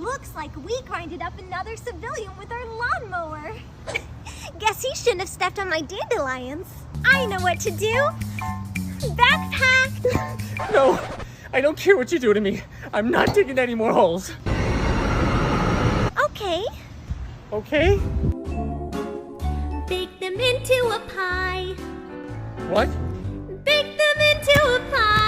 Looks like we grinded up another civilian with our lawnmower. Guess he shouldn't have stepped on my dandelions. I know what to do. Backpack! No, I don't care what you do to me. I'm not digging any more holes. Okay. Okay? Bake them into a pie. What? Bake them into a pie.